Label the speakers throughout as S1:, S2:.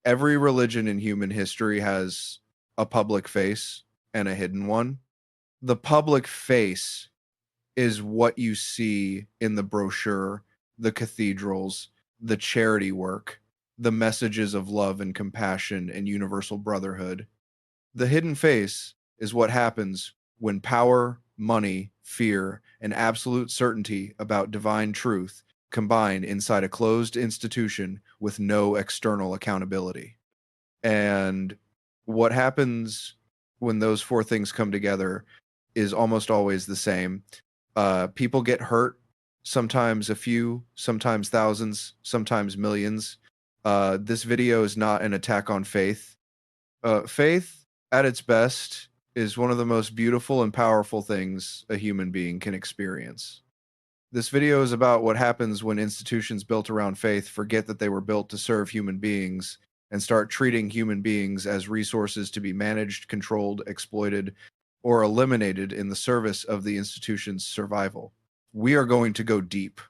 S1: Every religion in human history has a public face and a hidden one. The public face is what you see in the brochure, the cathedrals, the charity work, the messages of love and compassion and universal brotherhood. The hidden face is what happens when power, money, fear, and absolute certainty about divine truth combine inside a closed institution with no external accountability. And what happens when those four things come together is almost always the same. People get hurt, sometimes a few, sometimes thousands, sometimes millions. This video is not an attack on faith. Faith, at its best, is one of the most beautiful and powerful things a human being can experience. This video is about what happens when institutions built around faith forget that they were built to serve human beings and start treating human beings as resources to be managed, controlled, exploited, or eliminated in the service of the institution's survival. We are going to go deep.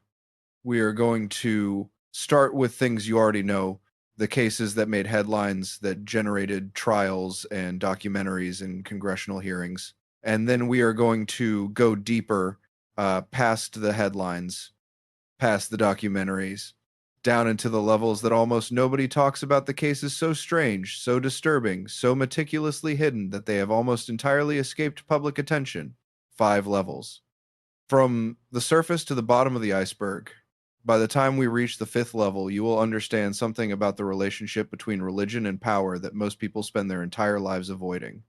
S1: We are going to start with things you already know, the cases that made headlines, that generated trials and documentaries and congressional hearings. And then we are going to go deeper past the headlines, past the documentaries, down into the levels that almost nobody talks about, the cases so strange, so disturbing, so meticulously hidden that they have almost entirely escaped public attention. 5 levels. From the surface to the bottom of the iceberg. By the time we reach the 5th level, you will understand something about the relationship between religion and power that most people spend their entire lives avoiding.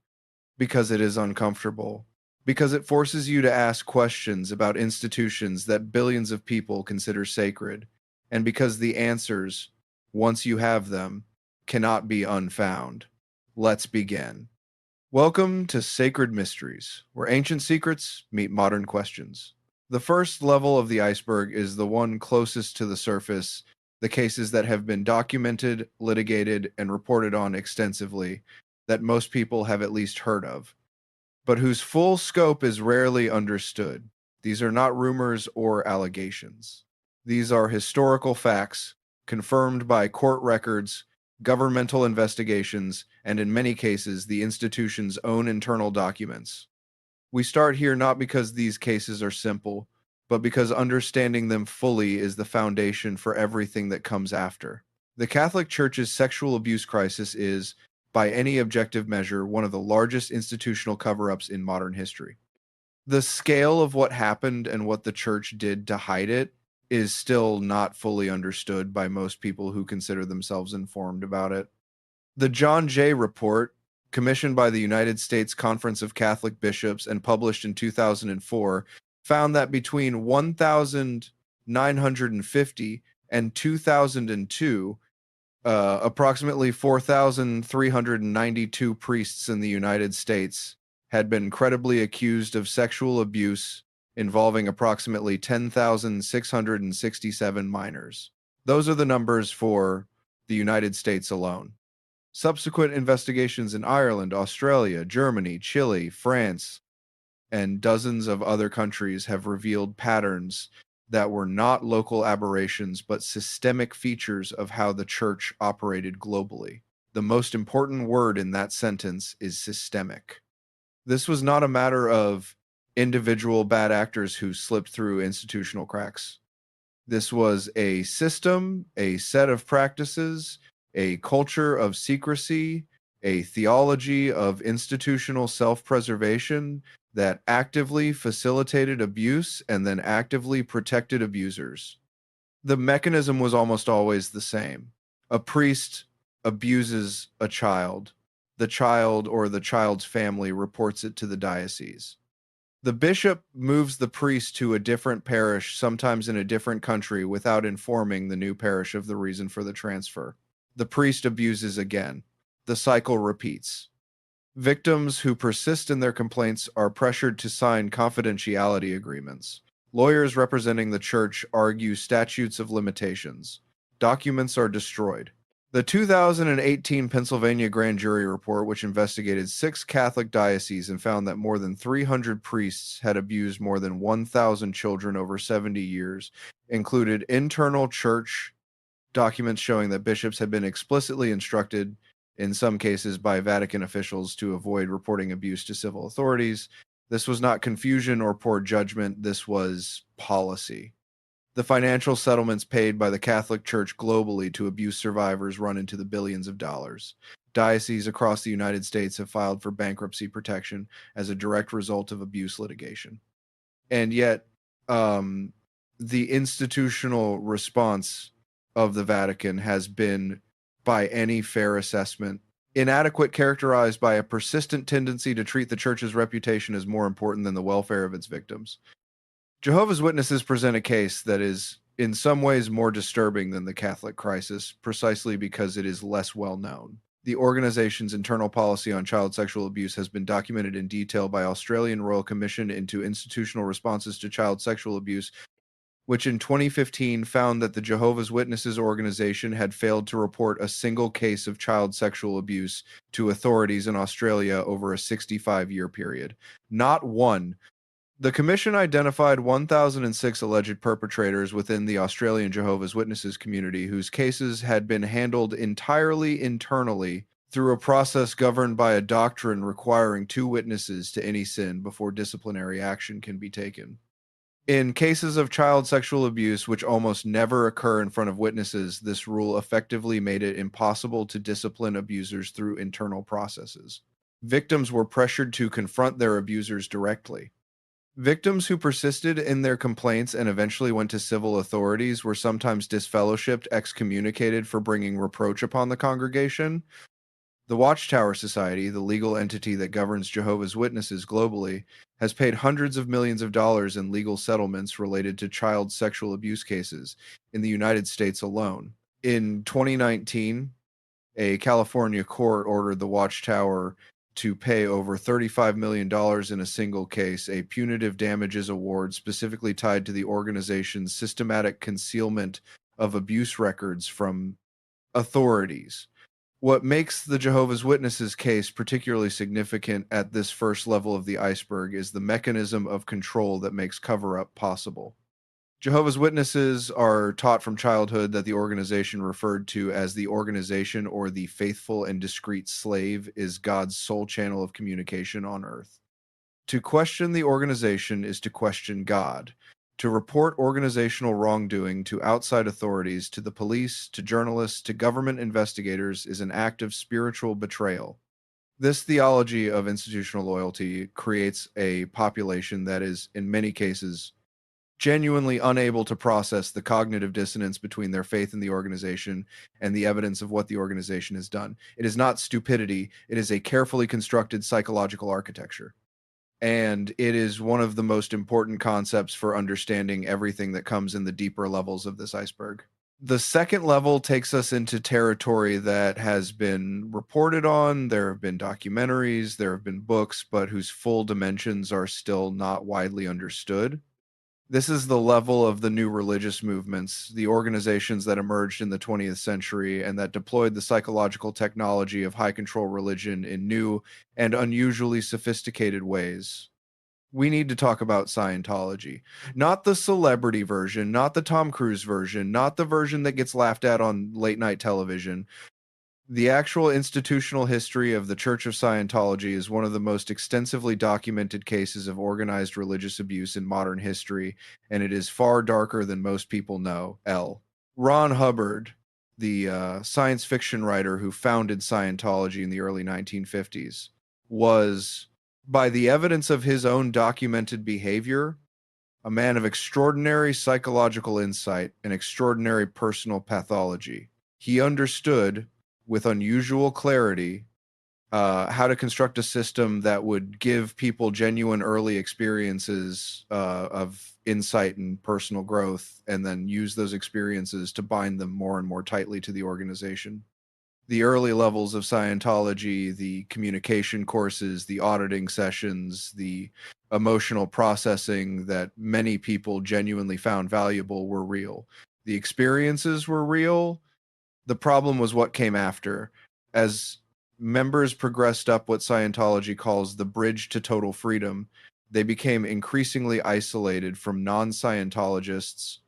S1: Because it is uncomfortable. Because it forces you to ask questions about institutions that billions of people consider sacred. And because the answers, once you have them, cannot be unfound. Let's begin. Welcome to Sacred Mysteries, where ancient secrets meet modern questions. The first level of the iceberg is the one closest to the surface, the cases that have been documented, litigated, and reported on extensively, that most people have at least heard of, but whose full scope is rarely understood. These are not rumors or allegations. These are historical facts, confirmed by court records, governmental investigations, and in many cases, the institution's own internal documents. We start here not because these cases are simple, but because understanding them fully is the foundation for everything that comes after. The Catholic Church's sexual abuse crisis is, by any objective measure, one of the largest institutional cover-ups in modern history. The scale of what happened and what the church did to hide it is still not fully understood by most people who consider themselves informed about it. The John Jay Report, commissioned by the United States Conference of Catholic Bishops and published in 2004, found that between 1,950 and 2002, approximately 4,392 priests in the United States had been credibly accused of sexual abuse involving approximately 10,667 minors. Those are the numbers for the United States alone. Subsequent investigations in Ireland, Australia, Germany, Chile, France, and dozens of other countries have revealed patterns that were not local aberrations but systemic features of how the church operated globally. The most important word in that sentence is systemic. This was not a matter of individual bad actors who slipped through institutional cracks. This was a system, a set of practices, a culture of secrecy, a theology of institutional self-preservation that actively facilitated abuse and then actively protected abusers. The mechanism was almost always the same. A priest abuses a child. The child or the child's family reports it to the diocese. The bishop moves the priest to a different parish, sometimes in a different country, without informing the new parish of the reason for the transfer. The priest abuses again. The cycle repeats. Victims who persist in their complaints are pressured to sign confidentiality agreements. Lawyers representing the church argue statutes of limitations. Documents are destroyed. The 2018 Pennsylvania grand jury report, which investigated 6 Catholic dioceses and found that more than 300 priests had abused more than 1,000 children over 70 years, included internal church documents showing that bishops had been explicitly instructed, in some cases by Vatican officials, to avoid reporting abuse to civil authorities. This was not confusion or poor judgment, this was policy. The financial settlements paid by the Catholic Church globally to abuse survivors run into the billions of dollars. Dioceses across the United States have filed for bankruptcy protection as a direct result of abuse litigation. And yet, the institutional response of the Vatican has been, by any fair assessment, inadequate, characterized by a persistent tendency to treat the church's reputation as more important than the welfare of its victims. Jehovah's Witnesses present a case that is in some ways more disturbing than the Catholic crisis, precisely because it is less well known. The organization's internal policy on child sexual abuse has been documented in detail by Australian Royal Commission into Institutional Responses to Child Sexual Abuse, which in 2015 found that the Jehovah's Witnesses organization had failed to report a single case of child sexual abuse to authorities in Australia over a 65-year period. Not one. The commission identified 1,006 alleged perpetrators within the Australian Jehovah's Witnesses community whose cases had been handled entirely internally through a process governed by a doctrine requiring 2 witnesses to any sin before disciplinary action can be taken. In cases of child sexual abuse, which almost never occur in front of witnesses, this rule effectively made it impossible to discipline abusers through internal processes. Victims were pressured to confront their abusers directly. Victims who persisted in their complaints and eventually went to civil authorities were sometimes disfellowshipped, excommunicated for bringing reproach upon the congregation. The Watchtower Society, the legal entity that governs Jehovah's Witnesses globally, has paid hundreds of millions of dollars in legal settlements related to child sexual abuse cases in the United States alone. In 2019, a California court ordered the Watchtower to pay over $35 million in a single case, a punitive damages award specifically tied to the organization's systematic concealment of abuse records from authorities. What makes the Jehovah's Witnesses case particularly significant at this first level of the iceberg is the mechanism of control that makes cover-up possible. Jehovah's Witnesses are taught from childhood that the organization referred to as the organization or the faithful and discreet slave is God's sole channel of communication on earth. To question the organization is to question God. To report organizational wrongdoing to outside authorities, to the police, to journalists, to government investigators is an act of spiritual betrayal. This theology of institutional loyalty creates a population that is, in many cases, genuinely unable to process the cognitive dissonance between their faith in the organization and the evidence of what the organization has done. It is not stupidity, it is a carefully constructed psychological architecture. And it is one of the most important concepts for understanding everything that comes in the deeper levels of this iceberg. The second level takes us into territory that has been reported on. There have been documentaries, there have been books, but whose full dimensions are still not widely understood. This is the level of the new religious movements, the organizations that emerged in the 20th century and that deployed the psychological technology of high control religion in new and unusually sophisticated ways. We need to talk about Scientology. Not the celebrity version, not the Tom Cruise version, not the version that gets laughed at on late night television. The actual institutional history of the Church of Scientology is one of the most extensively documented cases of organized religious abuse in modern history, and it is far darker than most people know. Ron Hubbard, the science fiction writer who founded Scientology in the early 1950s, was, by the evidence of his own documented behavior, a man of extraordinary psychological insight and extraordinary personal pathology. He understood with unusual clarity how to construct a system that would give people genuine early experiences of insight and personal growth, and then use those experiences to bind them more and more tightly to the organization. The early levels of Scientology, the communication courses, the auditing sessions, the emotional processing that many people genuinely found valuable were real. The experiences were real. The problem was what came after. As members progressed up what Scientology calls the bridge to total freedom, they became increasingly isolated from non-Scientologists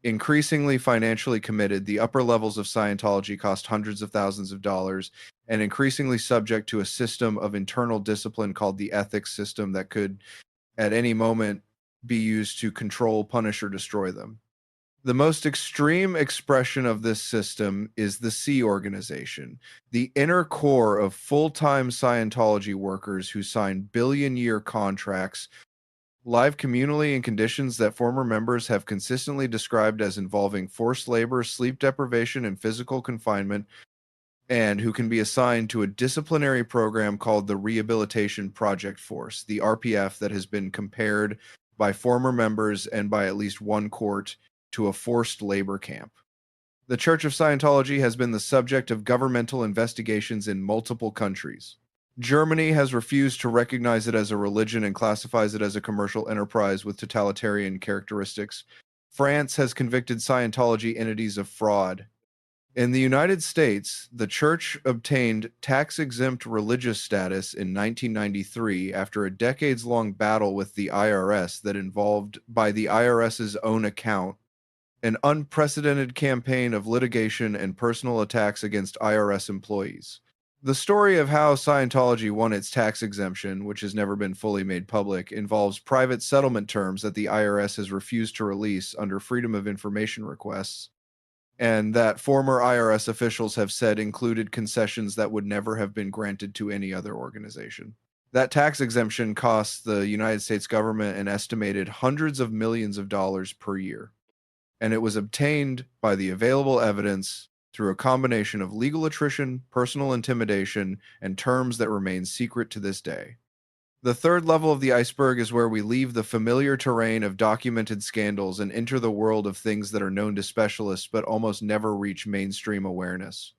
S1: Increasingly financially committed, the upper levels of Scientology cost hundreds of thousands of dollars and increasingly subject to a system of internal discipline called the ethics system that could, at any moment, be used to control, punish, or destroy them. The most extreme expression of this system is the Sea Organization, the inner core of full-time Scientology workers who sign billion-year contracts, live communally in conditions that former members have consistently described as involving forced labor, sleep deprivation, and physical confinement, and who can be assigned to a disciplinary program called the Rehabilitation Project Force, the RPF, that has been compared by former members and by at least one court to a forced labor camp. The Church of Scientology has been the subject of governmental investigations in multiple countries. Germany has refused to recognize it as a religion and classifies it as a commercial enterprise with totalitarian characteristics. France has convicted Scientology entities of fraud. In the United States, the church obtained tax-exempt religious status in 1993 after a decades-long battle with the IRS that involved, by the IRS's own account, an unprecedented campaign of litigation and personal attacks against IRS employees. The story of how Scientology won its tax exemption, which has never been fully made public, involves private settlement terms that the IRS has refused to release under Freedom of Information requests, and that former IRS officials have said included concessions that would never have been granted to any other organization. That tax exemption costs the United States government an estimated hundreds of millions of dollars per year, and it was obtained by the available evidence through a combination of legal attrition, personal intimidation, and terms that remain secret to this day. The third level of the iceberg is where we leave the familiar terrain of documented scandals and enter the world of things that are known to specialists but almost never reach mainstream awareness.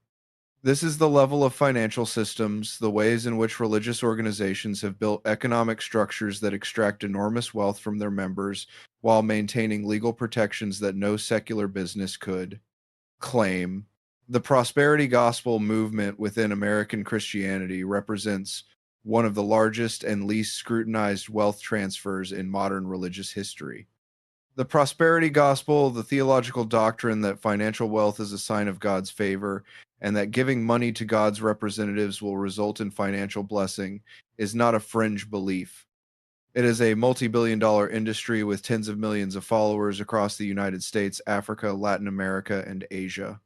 S1: This is the level of financial systems, the ways in which religious organizations have built economic structures that extract enormous wealth from their members while maintaining legal protections that no secular business could claim. The prosperity gospel movement within American Christianity represents one of the largest and least scrutinized wealth transfers in modern religious history. The prosperity gospel, the theological doctrine that financial wealth is a sign of God's favor and that giving money to God's representatives will result in financial blessing, is not a fringe belief. It is a multi-billion-dollar industry with tens of millions of followers across the United States, Africa, Latin America, and Asia.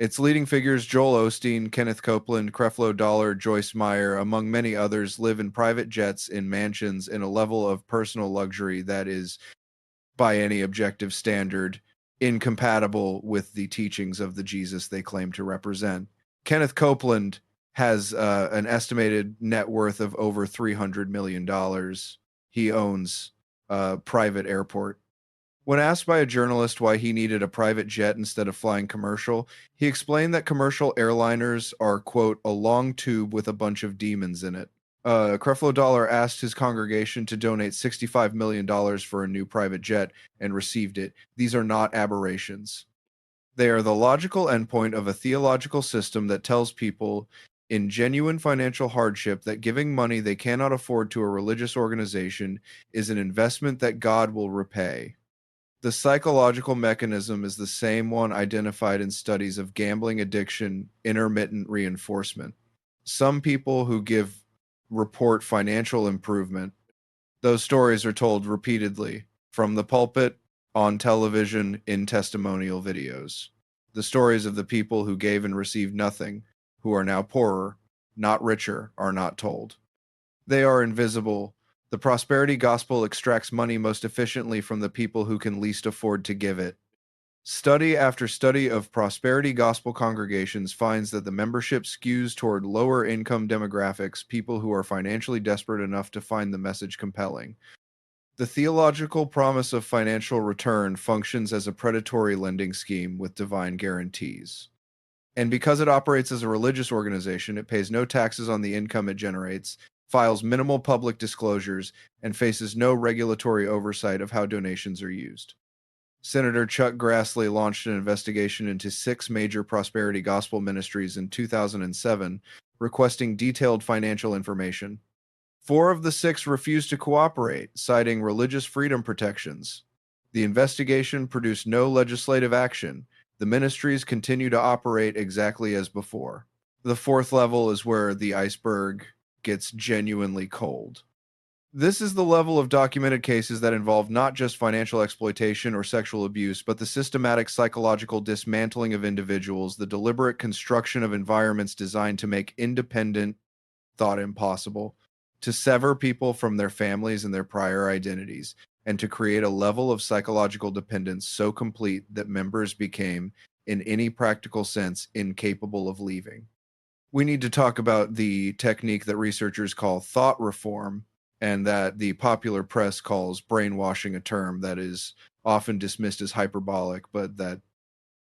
S1: Its leading figures, Joel Osteen, Kenneth Copeland, Creflo Dollar, Joyce Meyer, among many others, live in private jets in mansions in a level of personal luxury that is, by any objective standard, incompatible with the teachings of the Jesus they claim to represent. Kenneth Copeland has an estimated net worth of over $300 million. He owns a private airport. When asked by a journalist why he needed a private jet instead of flying commercial, he explained that commercial airliners are, quote, a long tube with a bunch of demons in it. Creflo Dollar asked his congregation to donate $65 million for a new private jet and received it. These are not aberrations. They are the logical endpoint of a theological system that tells people in genuine financial hardship that giving money they cannot afford to a religious organization is an investment that God will repay. The psychological mechanism is the same one identified in studies of gambling addiction, intermittent reinforcement. Some people who give report financial improvement. Those stories are told repeatedly from the pulpit, on television, in testimonial videos. The stories of the people who gave and received nothing, who are now poorer, not richer, are not told. They are invisible. The prosperity gospel extracts money most efficiently from the people who can least afford to give it. Study after study of prosperity gospel congregations finds that the membership skews toward lower income demographics, people who are financially desperate enough to find the message compelling. The theological promise of financial return functions as a predatory lending scheme with divine guarantees. And because it operates as a religious organization, it pays no taxes on the income it generates, files minimal public disclosures, and faces no regulatory oversight of how donations are used. Senator Chuck Grassley launched an investigation into 6 major prosperity gospel ministries in 2007, requesting detailed financial information. 4 of the 6 refused to cooperate, citing religious freedom protections. The investigation produced no legislative action. The ministries continue to operate exactly as before. The fourth level is where the iceberg gets genuinely cold. This is the level of documented cases that involve not just financial exploitation or sexual abuse, but the systematic psychological dismantling of individuals, the deliberate construction of environments designed to make independent thought impossible, to sever people from their families and their prior identities, and to create a level of psychological dependence so complete that members became, in any practical sense, incapable of leaving. We need to talk about the technique that researchers call thought reform, and that the popular press calls brainwashing, a term that is often dismissed as hyperbolic, but that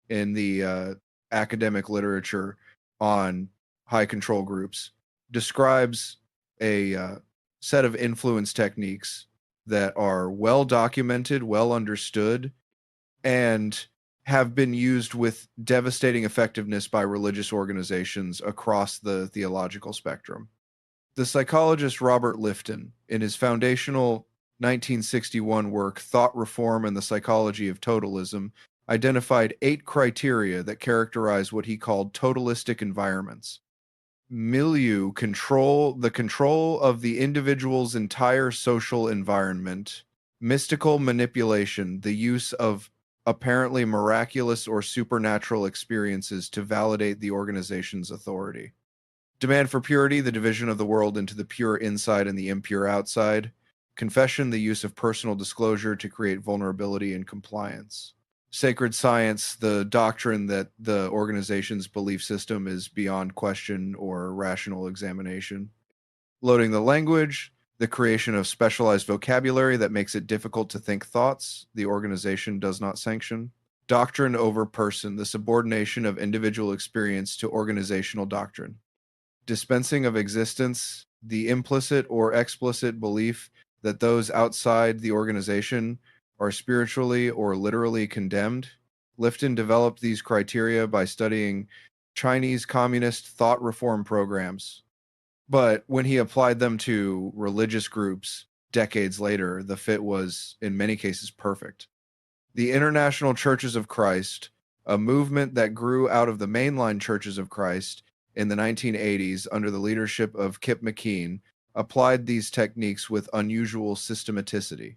S1: in the academic literature on high control groups describes a set of influence techniques that are well documented, well understood, and have been used with devastating effectiveness by religious organizations across the theological spectrum. The psychologist Robert Lifton, in his foundational 1961 work, Thought Reform and the Psychology of Totalism, identified 8 criteria that characterize what he called totalistic environments. Milieu, the control of the individual's entire social environment. Mystical manipulation, the use of apparently miraculous or supernatural experiences to validate the organization's authority. Demand for purity, the division of the world into the pure inside and the impure outside. Confession, the use of personal disclosure to create vulnerability and compliance. Sacred science, the doctrine that the organization's belief system is beyond question or rational examination. Loading the language, the creation of specialized vocabulary that makes it difficult to think thoughts the organization does not sanction. Doctrine over person, the subordination of individual experience to organizational doctrine. Dispensing of existence, the implicit or explicit belief that those outside the organization are spiritually or literally condemned. Lifton developed these criteria by studying Chinese communist thought reform programs. But when he applied them to religious groups decades later, the fit was, in many cases, perfect. The International Churches of Christ, a movement that grew out of the mainline Churches of Christ in the 1980s under the leadership of Kip McKean, applied these techniques with unusual systematicity.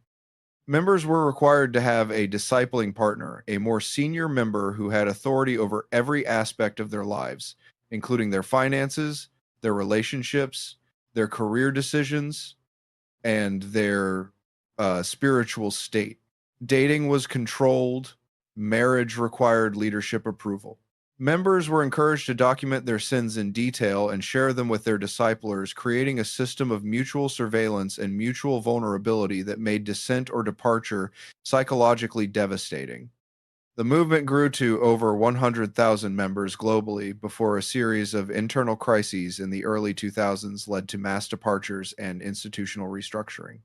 S1: Members were required to have a discipling partner, a more senior member who had authority over every aspect of their lives, including their finances, their relationships, their career decisions, and their spiritual state. Dating was controlled. Marriage required leadership approval. Members were encouraged to document their sins in detail and share them with their disciplers, creating a system of mutual surveillance and mutual vulnerability that made dissent or departure psychologically devastating. The movement grew to over 100,000 members globally before a series of internal crises in the early 2000s led to mass departures and institutional restructuring.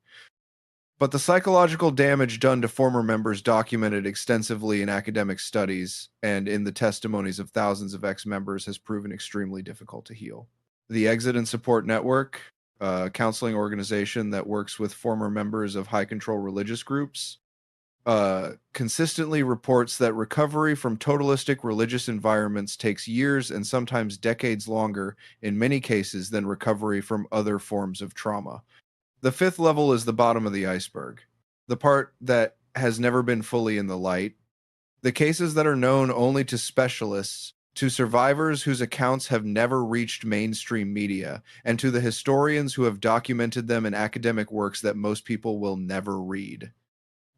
S1: But the psychological damage done to former members documented extensively in academic studies and in the testimonies of thousands of ex-members has proven extremely difficult to heal. The Exit and Support Network, a counseling organization that works with former members of high-control religious groups, consistently reports that recovery from totalistic religious environments takes years and sometimes decades longer in many cases than recovery from other forms of trauma. The fifth level is the bottom of the iceberg, the part that has never been fully in the light, the cases that are known only to specialists, to survivors whose accounts have never reached mainstream media, and to the historians who have documented them in academic works that most people will never read.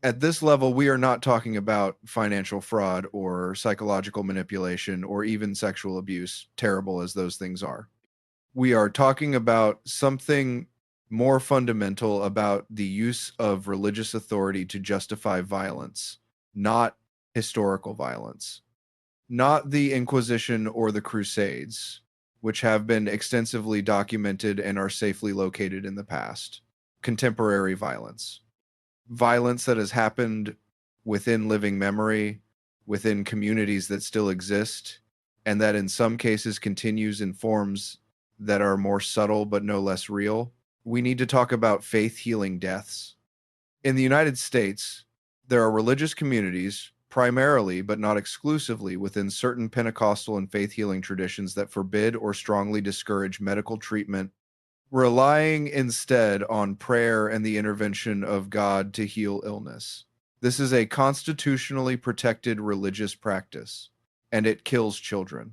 S1: At this level, we are not talking about financial fraud or psychological manipulation or even sexual abuse, terrible as those things are. We are talking about something more fundamental about the use of religious authority to justify violence, not historical violence, not the Inquisition or the Crusades, which have been extensively documented and are safely located in the past. Contemporary violence. Violence that has happened within living memory, within communities that still exist, and that in some cases continues in forms that are more subtle but no less real. We need to talk about faith healing deaths. In the United States, There are religious communities, primarily but not exclusively within certain Pentecostal and faith healing traditions, that forbid or strongly discourage medical treatment, relying instead on prayer and the intervention of God to heal illness. This is a constitutionally protected religious practice, and it kills children.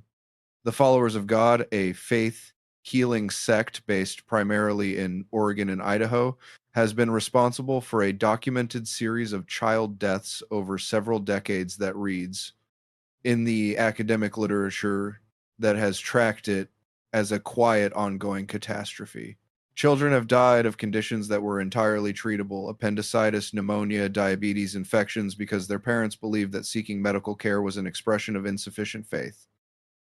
S1: The Followers of God, a faith healing sect based primarily in Oregon and Idaho, has been responsible for a documented series of child deaths over several decades that reads, in the academic literature that has tracked it, as a quiet, ongoing catastrophe. Children have died of conditions that were entirely treatable: appendicitis, pneumonia, diabetes, infections, because their parents believed that seeking medical care was an expression of insufficient faith.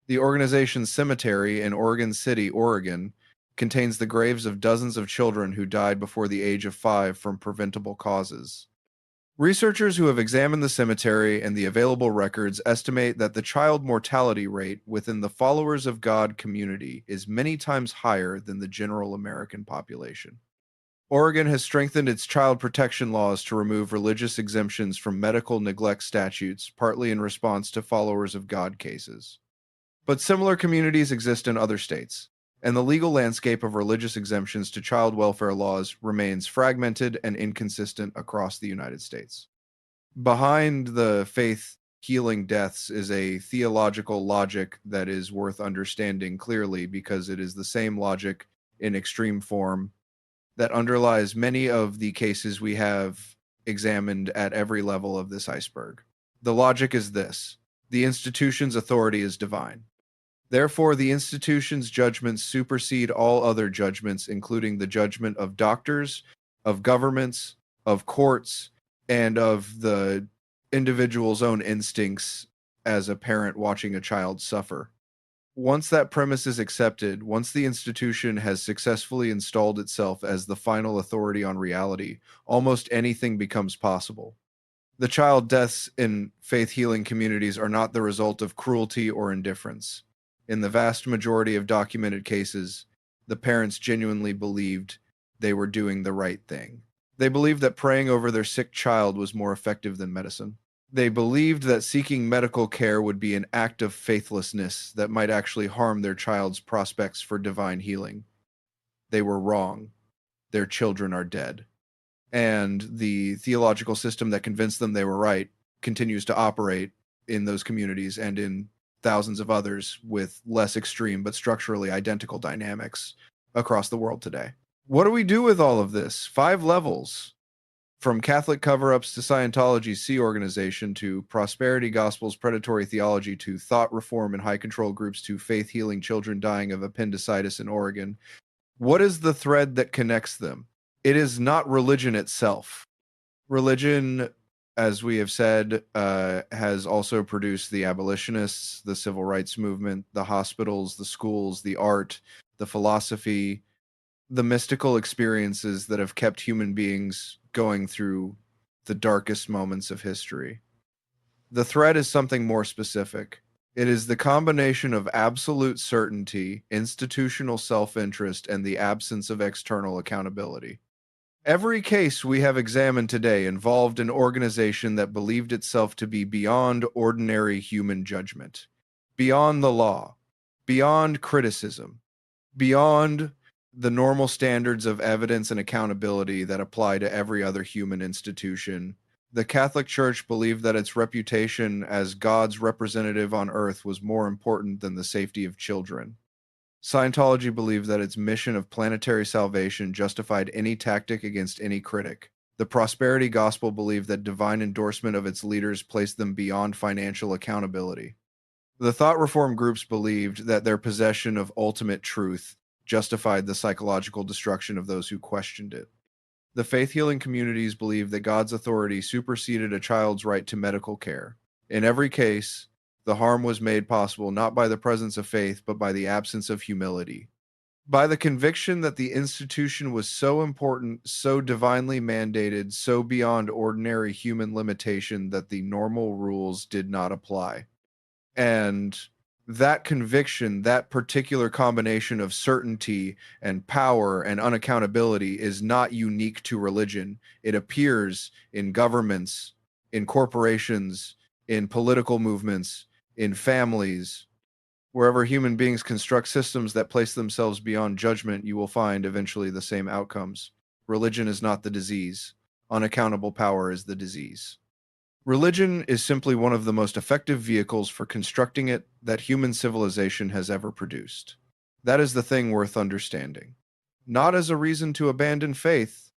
S1: The organization's cemetery in Oregon City, Oregon, contains the graves of dozens of children who died before the age of 5 from preventable causes. Researchers who have examined the cemetery and the available records estimate that the child mortality rate within the Followers of God community is many times higher than the general American population. Oregon has strengthened its child protection laws to remove religious exemptions from medical neglect statutes, partly in response to Followers of God cases. But similar communities exist in other states, and the legal landscape of religious exemptions to child welfare laws remains fragmented and inconsistent across the United States. Behind the faith healing deaths is a theological logic that is worth understanding clearly, because it is the same logic in extreme form that underlies many of the cases we have examined at every level of this iceberg. The logic is this: the institution's authority is divine. Therefore, the institution's judgments supersede all other judgments, including the judgment of doctors, of governments, of courts, and of the individual's own instincts as a parent watching a child suffer. Once that premise is accepted, once the institution has successfully installed itself as the final authority on reality, almost anything becomes possible. The child deaths in faith healing communities are not the result of cruelty or indifference. In the vast majority of documented cases, the parents genuinely believed they were doing the right thing. They believed that praying over their sick child was more effective than medicine. They believed that seeking medical care would be an act of faithlessness that might actually harm their child's prospects for divine healing. They were wrong. Their children are dead. And the theological system that convinced them they were right continues to operate in those communities and in thousands of others with less extreme but structurally identical dynamics across the world today. What do we do with all of this? 5 levels. From Catholic cover-ups to Scientology's Sea Organization, to prosperity gospel's predatory theology, to thought reform and high-control groups, to faith-healing children dying of appendicitis in Oregon. What is the thread that connects them? It is not religion itself. Religion, as we have said, has also produced the abolitionists, the civil rights movement, the hospitals, the schools, the art, the philosophy, the mystical experiences that have kept human beings going through the darkest moments of history. The thread is something more specific. It is the combination of absolute certainty, institutional self-interest, and the absence of external accountability. Every case we have examined today involved an organization that believed itself to be beyond ordinary human judgment, beyond the law, beyond criticism, beyond the normal standards of evidence and accountability that apply to every other human institution. The Catholic Church believed that its reputation as God's representative on earth was more important than the safety of children. Scientology believed that its mission of planetary salvation justified any tactic against any critic. The prosperity gospel believed that divine endorsement of its leaders placed them beyond financial accountability. The thought reform groups believed that their possession of ultimate truth justified the psychological destruction of those who questioned it. The faith-healing communities believed that God's authority superseded a child's right to medical care. In every case, the harm was made possible not by the presence of faith, but by the absence of humility. By the conviction that the institution was so important, so divinely mandated, so beyond ordinary human limitation that the normal rules did not apply. And that conviction, that particular combination of certainty and power and unaccountability, is not unique to religion. It appears in governments, in corporations, in political movements, in families. Wherever human beings construct systems that place themselves beyond judgment, you will find eventually the same outcomes. Religion is not the disease. Unaccountable power is the disease. Religion is simply one of the most effective vehicles for constructing it that human civilization has ever produced. That is the thing worth understanding. Not as a reason to abandon faith,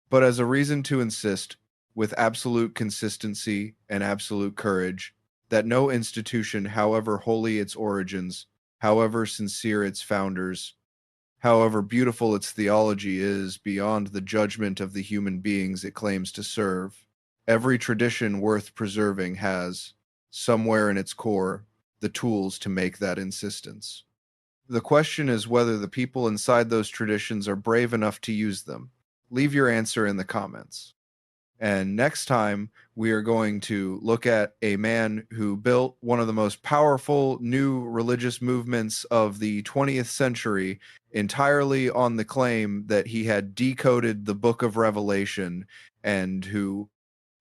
S1: but as a reason to insist, with absolute consistency and absolute courage, that no institution, however holy its origins, however sincere its founders, however beautiful its theology is beyond the judgment of the human beings it claims to serve, every tradition worth preserving has, somewhere in its core, the tools to make that insistence. The question is whether the people inside those traditions are brave enough to use them. Leave your answer in the comments. And next time, we are going to look at a man who built one of the most powerful new religious movements of the 20th century entirely on the claim that he had decoded the book of Revelation, and who,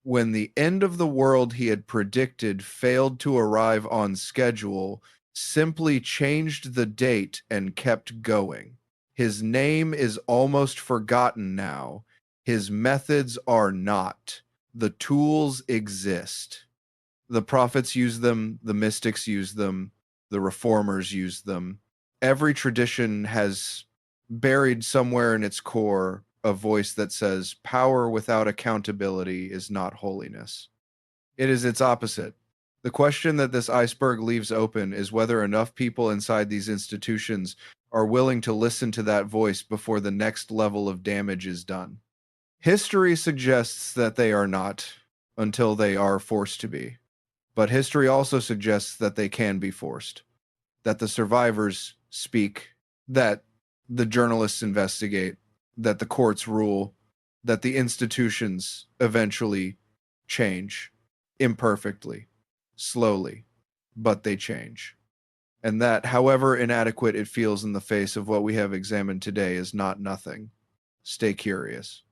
S1: when the end of the world he had predicted failed to arrive on schedule, simply changed the date and kept going. His name is almost forgotten now. His methods are not. The tools exist. The prophets use them, the mystics use them, the reformers use them. Every tradition has buried somewhere in its core a voice that says power without accountability is not holiness. It is its opposite. The question that this iceberg leaves open is whether enough people inside these institutions are willing to listen to that voice before the next level of damage is done. History suggests that they are not until they are forced to be. But history also suggests that they can be forced, that the survivors speak, that the journalists investigate, that the courts rule, that the institutions eventually change, imperfectly, slowly, but they change. And that, however inadequate it feels in the face of what we have examined today, is not nothing. Stay curious.